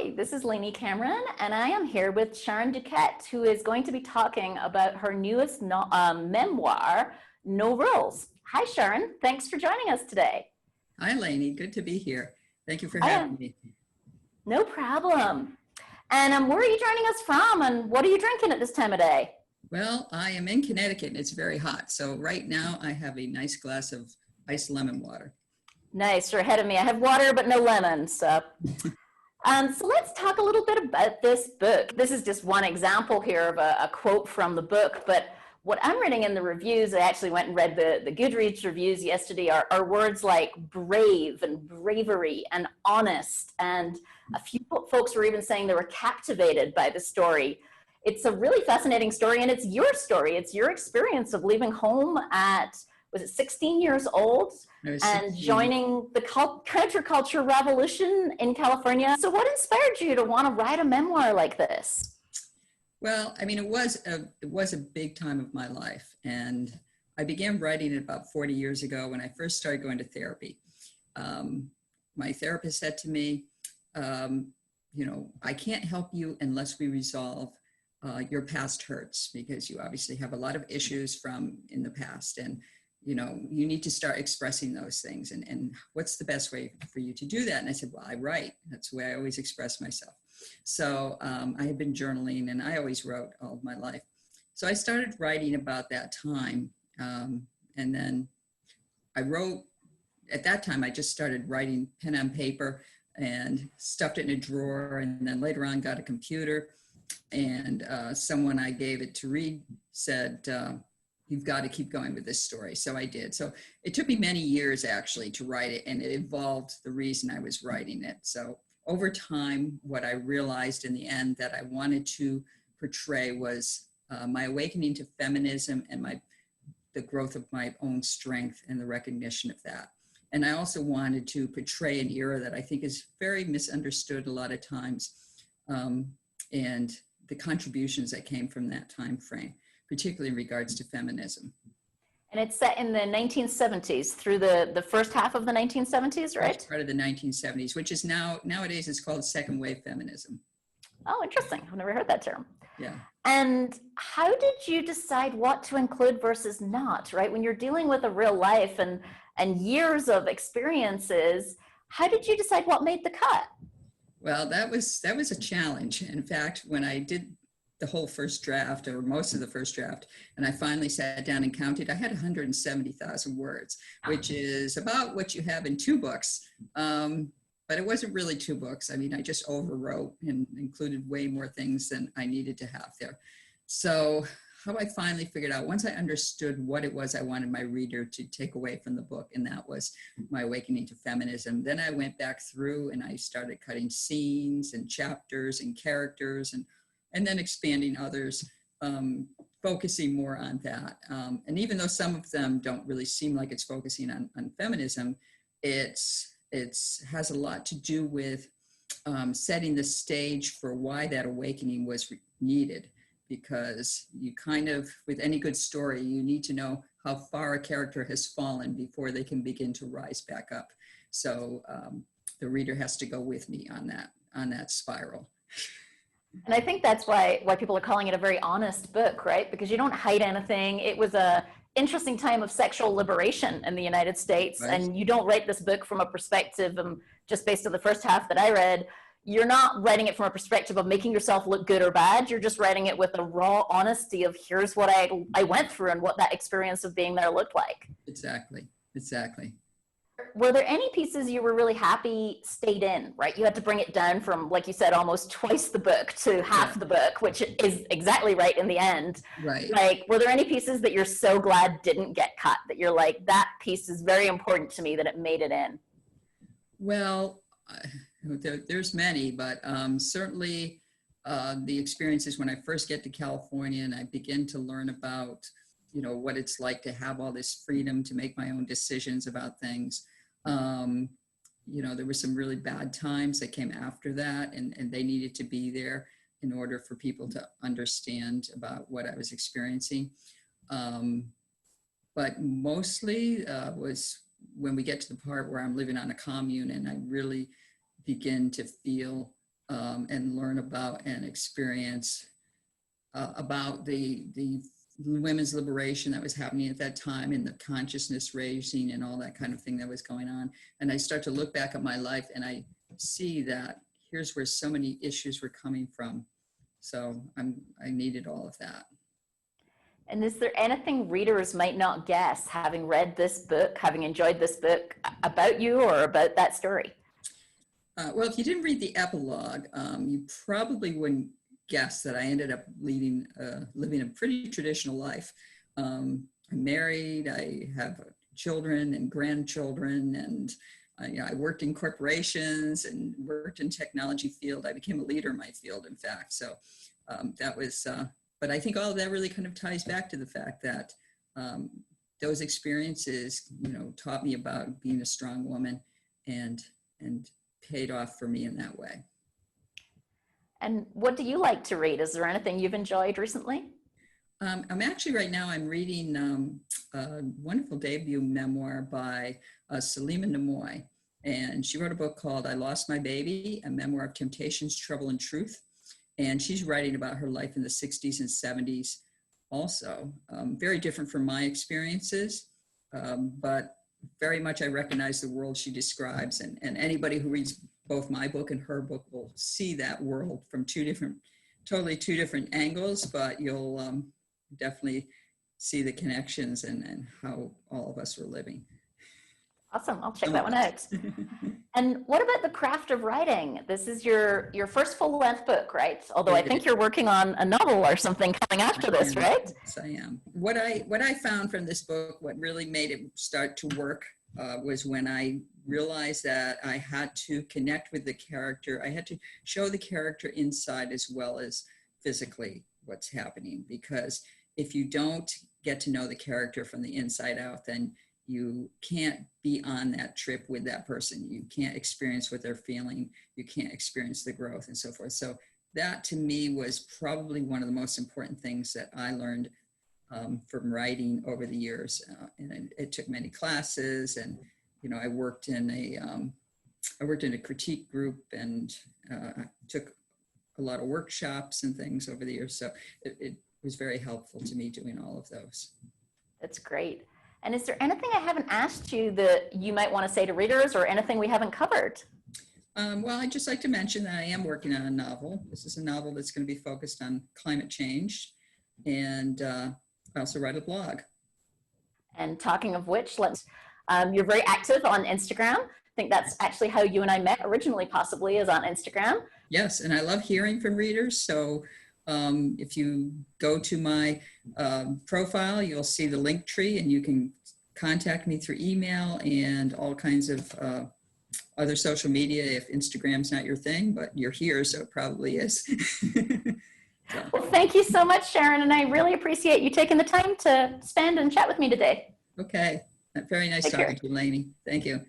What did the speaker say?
Hi, this is Lainey Cameron, and I am here with Sharon Dukett, who is going to be talking about her newest memoir, No Rules. Hi, Sharon. Thanks for joining us today. Hi, Lainey. Good to be here. Thank you for I having am. me. No problem. And where are you joining us from, and what are you drinking at this time of day? Well, I am in Connecticut and it's very hot. So right now I have a nice glass of iced lemon water. Nice. You're ahead of me. I have water, but no lemon. So let's talk a little bit about this book. This is just one example here of a quote from the book, but what I'm reading in the reviews, I actually went and read the Goodreads reviews yesterday, are words like brave and bravery and honest. And a few folks were even saying they were captivated by the story. It's a really fascinating story, and it's your story. It's your experience of leaving home at, was it 16 years old? I was And 16. joining the counterculture revolution in California. So what inspired you to want to write a memoir like this? Well, I mean, it was a big time of my life, and I began writing it about 40 years ago when I first started going to therapy. My therapist said to me, I can't help you unless we resolve your past hurts, because you obviously have a lot of issues from in the past, and you need to start expressing those things. And what's the best way for you to do that? And I said, well, I write. That's the way I always express myself. So I had been journaling, and I always wrote all of my life. So I started writing about that time. And then I wrote, at that time, I just started writing pen on paper and stuffed it in a drawer. And then later on got a computer, and someone I gave it to read said, you've got to keep going with this story. So I did. So it took me many years actually to write it, and it evolved the reason I was writing it. So over time, what I realized in the end that I wanted to portray was my awakening to feminism and the growth of my own strength and the recognition of that. And I also wanted to portray an era that I think is very misunderstood a lot of times, and the contributions that came from that time frame, particularly in regards to feminism. And it's set in the 1970s, through the first half of the 1970s, right? First part of the 1970s, which is nowadays it's called second wave feminism. Oh, interesting. I've never heard that term. Yeah. And how did you decide what to include versus not, right? When you're dealing with a real life and years of experiences, how did you decide what made the cut? Well, that was a challenge. In fact, when I did the whole first draft, or most of the first draft, and I finally sat down and counted, I had 170,000 words, which is about what you have in two books. But it wasn't really two books. I mean, I just overwrote and included way more things than I needed to have there. So how I finally figured out, once I understood what it was I wanted my reader to take away from the book, and that was my awakening to feminism, then I went back through and I started cutting scenes and chapters and characters, and then expanding others, focusing more on that. And even though some of them don't really seem like it's focusing on feminism, it has a lot to do with setting the stage for why that awakening was needed. Because you kind of, with any good story, you need to know how far a character has fallen before they can begin to rise back up. So the reader has to go with me on that spiral. And I think that's why people are calling it a very honest book, right? Because you don't hide anything. It was a interesting time of sexual liberation in the United States, Right. and you don't write this book from a perspective, just based on the first half that I read, you're not writing it from a perspective of making yourself look good or bad. You're just writing it with a raw honesty of here's what I went through and what that experience of being there looked like. Exactly. Were there any pieces you were really happy stayed in, right? You had to bring it down from, like you said, almost twice the book to half the book, which is exactly right in the end. Right. Like, were there any pieces that you're so glad didn't get cut, that you're like, that piece is very important to me that it made it in? Well, there's many, but certainly the experiences when I first get to California and I begin to learn about, what it's like to have all this freedom to make my own decisions about things. There were some really bad times that came after that, and they needed to be there in order for people to understand about what I was experiencing. But mostly was when we get to the part where I'm living on a commune and I really begin to feel and learn about and experience about the women's liberation that was happening at that time and the consciousness raising and all that kind of thing that was going on. And I start to look back at my life and I see that here's where so many issues were coming from. So I needed all of that. And is there anything readers might not guess, having read this book, having enjoyed this book, about you or about that story? Well, if you didn't read the epilogue, you probably wouldn't guess that I ended up living a pretty traditional life. I'm married, I have children and grandchildren, and I worked in corporations and worked in technology field. I became a leader in my field, in fact. So that was, but I think all of that really kind of ties back to the fact that those experiences, taught me about being a strong woman and paid off for me in that way. And what do you like to read? Is there anything you've enjoyed recently? I'm actually right now, I'm reading a wonderful debut memoir by Salima Nemoy. And she wrote a book called I Lost My Baby, a memoir of temptations, trouble, and truth. And she's writing about her life in the 60s and 70s also. Very different from my experiences, but very much I recognize the world she describes. And anybody who reads both my book and her book will see that world from totally two different angles, but you'll definitely see the connections and how all of us were living. Awesome, I'll check that one out. And what about the craft of writing? This is your first full-length book, right? Although I think you're working on a novel or something coming after this, right? Yes, I am. What I found from this book, what really made it start to work was when I realized that I had to connect with the character. I had to show the character inside as well as physically what's happening, because if you don't get to know the character from the inside out, then you can't be on that trip with that person. You can't experience what they're feeling. You can't experience the growth and so forth. So that to me was probably one of the most important things that I learned from writing over the years. And it took many classes, and I worked in a critique group, and I took a lot of workshops and things over the years. So it was very helpful to me doing all of those. That's great. And is there anything I haven't asked you that you might want to say to readers, or anything we haven't covered? Well, I'd just like to mention that I am working on a novel. This is a novel that's going to be focused on climate change. And I also write a blog. And talking of which, you're very active on Instagram. I think that's actually how you and I met originally, possibly, is on Instagram. Yes, and I love hearing from readers. So if you go to my profile, you'll see the link tree, and you can contact me through email and all kinds of other social media if Instagram's not your thing, but you're here, so it probably is. So. Well, thank you so much, Sharon, and I really appreciate you taking the time to spend and chat with me today. Okay, very nice talking to you, Lainey. Thank you.